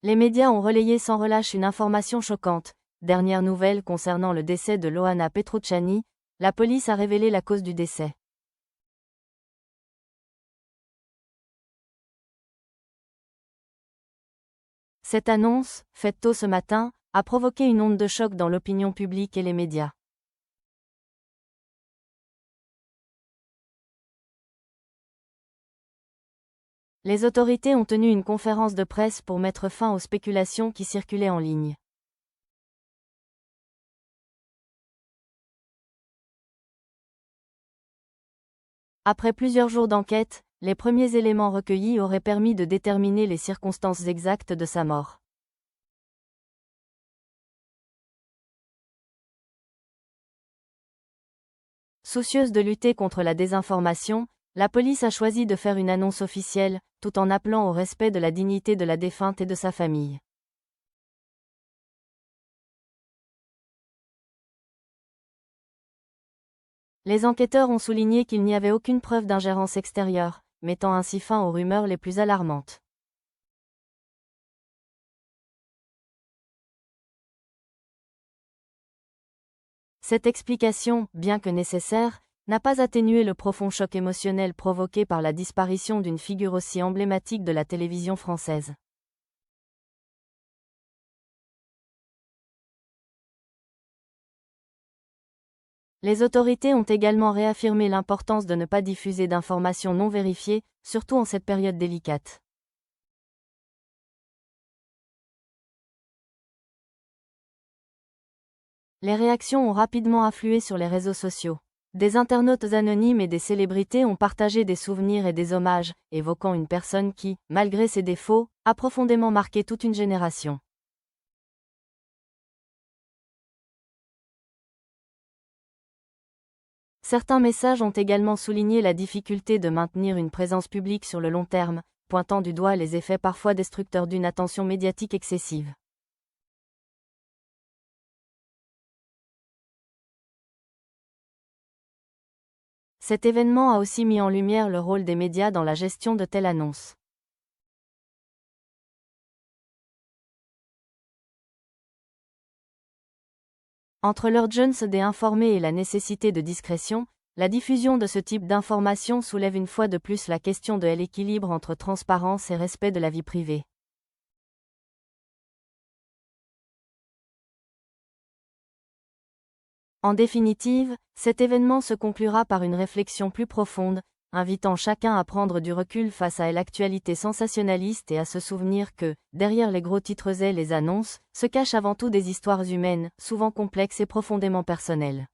Les médias ont relayé sans relâche une information choquante. Dernière nouvelle concernant le décès de Loana Petrucciani, la police a révélé la cause du décès. Cette annonce, faite tôt ce matin, a provoqué une onde de choc dans l'opinion publique et les médias. Les autorités ont tenu une conférence de presse pour mettre fin aux spéculations qui circulaient en ligne. Après plusieurs jours d'enquête, les premiers éléments recueillis auraient permis de déterminer les circonstances exactes de sa mort. Soucieuse de lutter contre la désinformation, la police a choisi de faire une annonce officielle, tout en appelant au respect de la dignité de la défunte et de sa famille. Les enquêteurs ont souligné qu'il n'y avait aucune preuve d'ingérence extérieure, mettant ainsi fin aux rumeurs les plus alarmantes. Cette explication, bien que nécessaire, n'a pas atténué le profond choc émotionnel provoqué par la disparition d'une figure aussi emblématique de la télévision française. Les autorités ont également réaffirmé l'importance de ne pas diffuser d'informations non vérifiées, surtout en cette période délicate. Les réactions ont rapidement afflué sur les réseaux sociaux. Des internautes anonymes et des célébrités ont partagé des souvenirs et des hommages, évoquant une personne qui, malgré ses défauts, a profondément marqué toute une génération. Certains messages ont également souligné la difficulté de maintenir une présence publique sur le long terme, pointant du doigt les effets parfois destructeurs d'une attention médiatique excessive. Cet événement a aussi mis en lumière le rôle des médias dans la gestion de telles annonces. Entre l'urgence d'informer et la nécessité de discrétion, la diffusion de ce type d'informations soulève une fois de plus la question de l'équilibre entre transparence et respect de la vie privée. En définitive, cet événement se conclura par une réflexion plus profonde, invitant chacun à prendre du recul face à l'actualité sensationnaliste et à se souvenir que, derrière les gros titres et les annonces, se cachent avant tout des histoires humaines, souvent complexes et profondément personnelles.